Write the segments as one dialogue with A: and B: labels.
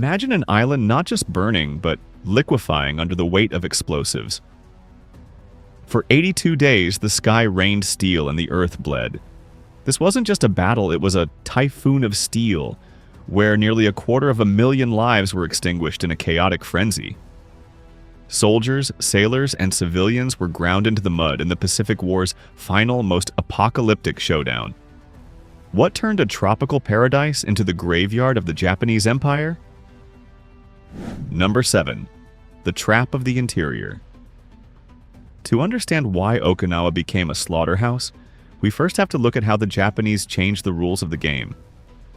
A: Imagine an island not just burning, but liquefying under the weight of explosives. For 82 days, the sky rained steel and the earth bled. This wasn't just a battle, it was a typhoon of steel, where nearly 250,000 lives were extinguished in a chaotic frenzy. Soldiers, sailors, and civilians were ground into the mud in the Pacific War's final, most apocalyptic showdown. What turned a tropical paradise into the graveyard of the Japanese Empire? Number 7. The Trap of the Interior. To understand why Okinawa became a slaughterhouse, we first have to look at how the Japanese changed the rules of the game.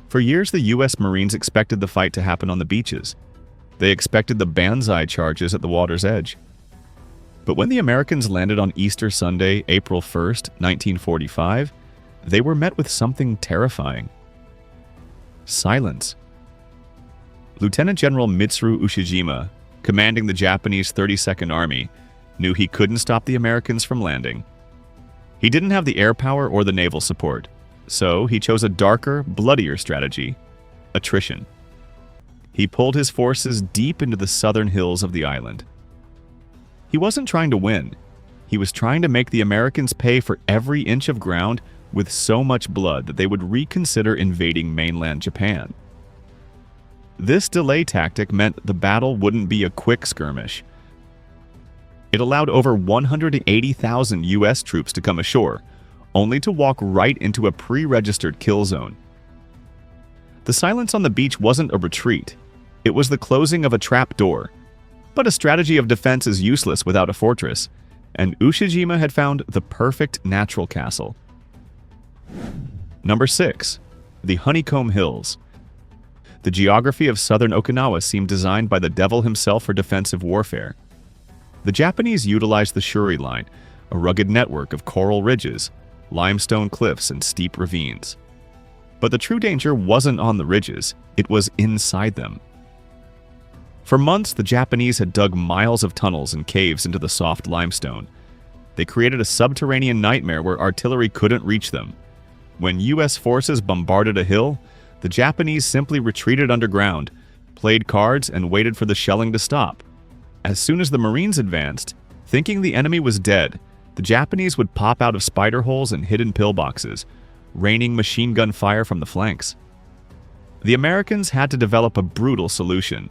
A: For years, the U.S. Marines expected the fight to happen on the beaches. They expected the banzai charges at the water's edge. But when the Americans landed on Easter Sunday, April 1st, 1945, they were met with something terrifying. Silence. Lieutenant General Mitsuru Ushijima, commanding the Japanese 32nd Army, knew he couldn't stop the Americans from landing. He didn't have the air power or the naval support, so he chose a darker, bloodier strategy: attrition. He pulled his forces deep into the southern hills of the island. He wasn't trying to win. He was trying to make the Americans pay for every inch of ground with so much blood that they would reconsider invading mainland Japan. This delay tactic meant the battle wouldn't be a quick skirmish. It allowed over 180,000 U.S. troops to come ashore, only to walk right into a pre-registered kill zone. The silence on the beach wasn't a retreat. It was the closing of a trap door. But a strategy of defense is useless without a fortress, and Ushijima had found the perfect natural castle. Number 6. The Honeycomb Hills. The geography of southern Okinawa seemed designed by the devil himself for defensive warfare. The Japanese utilized the Shuri Line, a rugged network of coral ridges, limestone cliffs, and steep ravines. But the true danger wasn't on the ridges, it was inside them. For months, the Japanese had dug miles of tunnels and caves into the soft limestone. They created a subterranean nightmare where artillery couldn't reach them. When U.S. forces bombarded a hill, the Japanese simply retreated underground, played cards, and waited for the shelling to stop. As soon as the Marines advanced, thinking the enemy was dead, the Japanese would pop out of spider holes and hidden pillboxes, raining machine gun fire from the flanks. The Americans had to develop a brutal solution: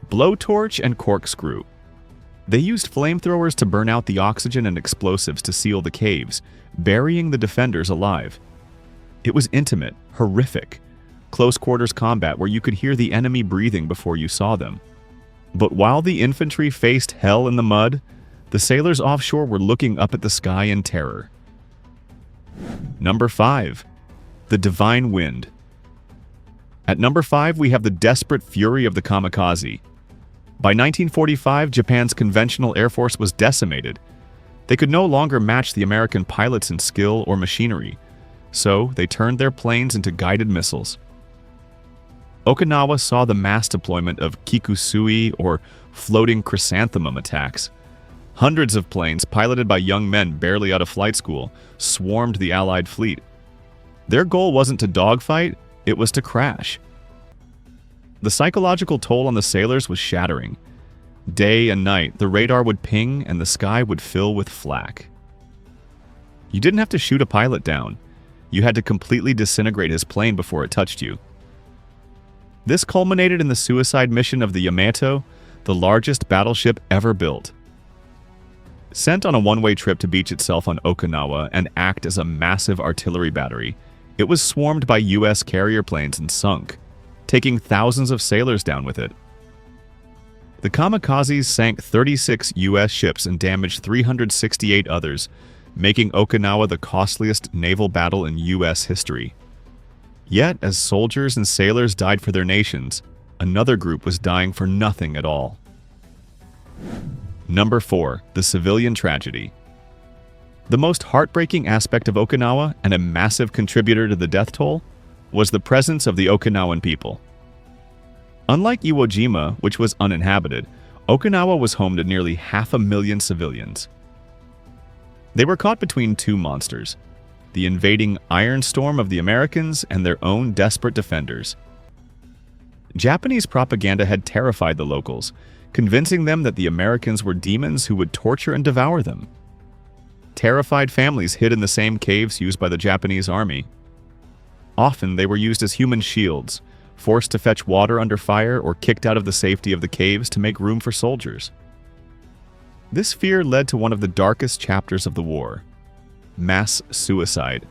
A: blowtorch and corkscrew. They used flamethrowers to burn out the oxygen and explosives to seal the caves, burying the defenders alive. It was intimate, horrific, close-quarters combat where you could hear the enemy breathing before you saw them. But while the infantry faced hell in the mud, the sailors offshore were looking up at the sky in terror. Number 5. The Divine Wind. At number 5, we have the desperate fury of the kamikaze. By 1945, Japan's conventional air force was decimated. They could no longer match the American pilots in skill or machinery, so they turned their planes into guided missiles. Okinawa saw the mass deployment of kikusui, or floating chrysanthemum, attacks. Hundreds of planes, piloted by young men barely out of flight school, swarmed the Allied fleet. Their goal wasn't to dogfight, it was to crash. The psychological toll on the sailors was shattering. Day and night, the radar would ping and the sky would fill with flak. You didn't have to shoot a pilot down. You had to completely disintegrate his plane before it touched you. This culminated in the suicide mission of the Yamato, the largest battleship ever built. Sent on a one-way trip to beach itself on Okinawa and act as a massive artillery battery, it was swarmed by U.S. carrier planes and sunk, taking thousands of sailors down with it. The kamikazes sank 36 U.S. ships and damaged 368 others, making Okinawa the costliest naval battle in U.S. history. Yet, as soldiers and sailors died for their nations, another group was dying for nothing at all. Number 4. The Civilian Tragedy. The most heartbreaking aspect of Okinawa, and a massive contributor to the death toll, was the presence of the Okinawan people. Unlike Iwo Jima, which was uninhabited, Okinawa was home to nearly 500,000 civilians. They were caught between two monsters: the invading iron storm of the Americans and their own desperate defenders. Japanese propaganda had terrified the locals, convincing them that the Americans were demons who would torture and devour them. Terrified families hid in the same caves used by the Japanese army. Often they were used as human shields, forced to fetch water under fire or kicked out of the safety of the caves to make room for soldiers. This fear led to one of the darkest chapters of the war: mass suicide.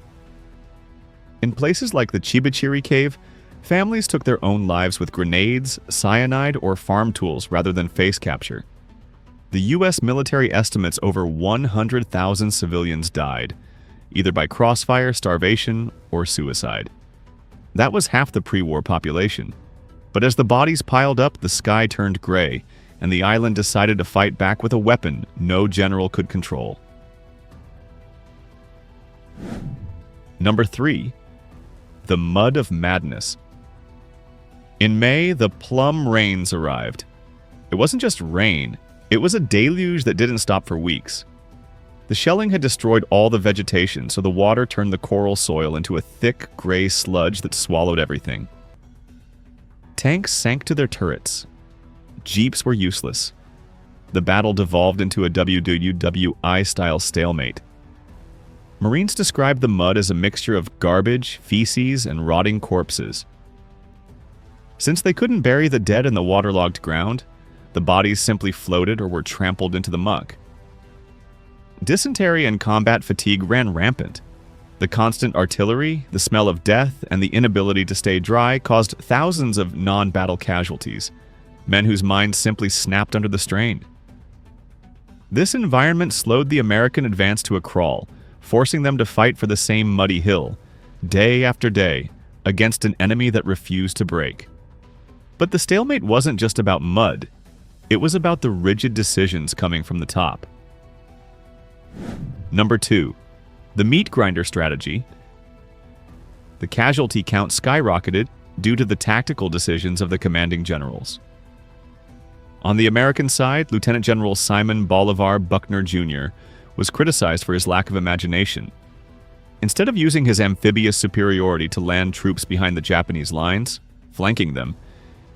A: In places like the Chibichiri Cave, families took their own lives with grenades, cyanide, or farm tools rather than face capture. The U.S. military estimates over 100,000 civilians died, either by crossfire, starvation, or suicide. That was half the pre-war population. But as the bodies piled up, the sky turned gray, and the island decided to fight back with a weapon no general could control. Number 3. The Mud of Madness. In May, the plum rains arrived. It wasn't just rain, it was a deluge that didn't stop for weeks. The shelling had destroyed all the vegetation, so the water turned the coral soil into a thick, gray sludge that swallowed everything. Tanks sank to their turrets. Jeeps were useless. The battle devolved into a WWII-style stalemate. Marines described the mud as a mixture of garbage, feces, and rotting corpses. Since they couldn't bury the dead in the waterlogged ground, the bodies simply floated or were trampled into the muck. Dysentery and combat fatigue ran rampant. The constant artillery, the smell of death, and the inability to stay dry caused thousands of non-battle casualties, men whose minds simply snapped under the strain. This environment slowed the American advance to a crawl, forcing them to fight for the same muddy hill, day after day, against an enemy that refused to break. But the stalemate wasn't just about mud. It was about the rigid decisions coming from the top. Number 2. The meat grinder strategy. The casualty count skyrocketed due to the tactical decisions of the commanding generals. On the American side, Lieutenant General Simon Bolivar Buckner Jr. was criticized for his lack of imagination. Instead of using his amphibious superiority to land troops behind the Japanese lines, flanking them,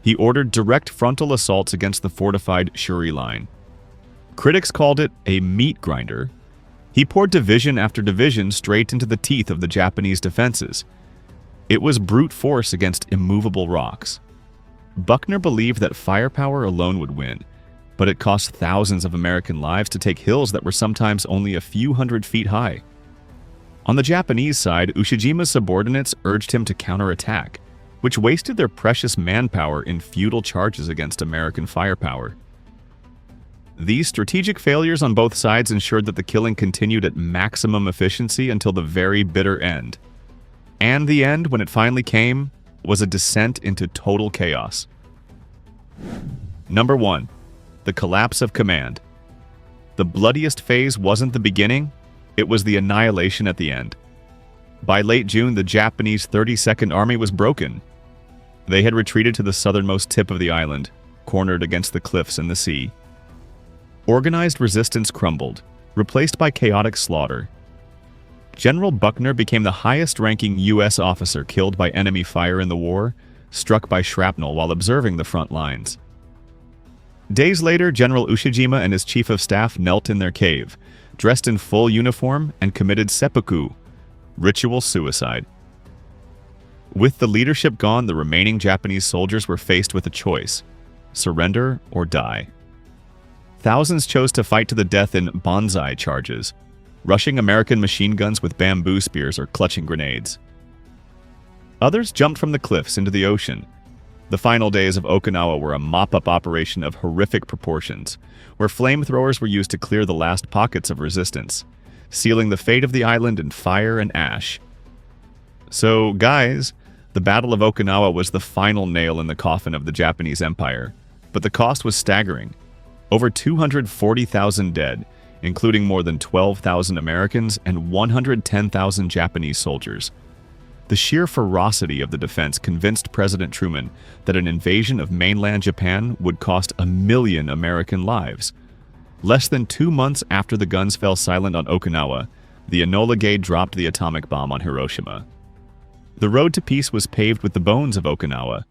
A: he ordered direct frontal assaults against the fortified Shuri line. Critics called it a meat grinder. He poured division after division straight into the teeth of the Japanese defenses. It was brute force against immovable rocks. Buckner believed that firepower alone would win, but it cost thousands of American lives to take hills that were sometimes only a few hundred feet high. On the Japanese side, Ushijima's subordinates urged him to counterattack, which wasted their precious manpower in futile charges against American firepower. These strategic failures on both sides ensured that the killing continued at maximum efficiency until the very bitter end. And the end, when it finally came, was a descent into total chaos. Number 1. The collapse of command. The bloodiest phase wasn't the beginning, it was the annihilation at the end. By late June, the Japanese 32nd Army was broken. They had retreated to the southernmost tip of the island, cornered against the cliffs and the sea. Organized resistance crumbled, replaced by chaotic slaughter. General Buckner became the highest-ranking U.S. officer killed by enemy fire in the war, struck by shrapnel while observing the front lines. Days later, General Ushijima and his chief of staff knelt in their cave, dressed in full uniform, and committed seppuku, ritual suicide. With the leadership gone, the remaining Japanese soldiers were faced with a choice: surrender or die. Thousands chose to fight to the death in banzai charges, rushing American machine guns with bamboo spears or clutching grenades. Others jumped from the cliffs into the ocean. The final days of Okinawa were a mop-up operation of horrific proportions, where flamethrowers were used to clear the last pockets of resistance, sealing the fate of the island in fire and ash. So, guys, the Battle of Okinawa was the final nail in the coffin of the Japanese Empire, but the cost was staggering. Over 240,000 dead, including more than 12,000 Americans and 110,000 Japanese soldiers. The sheer ferocity of the defense convinced President Truman that an invasion of mainland Japan would cost 1 million American lives. Less than 2 months after the guns fell silent on Okinawa, the Enola Gay dropped the atomic bomb on Hiroshima. The road to peace was paved with the bones of Okinawa,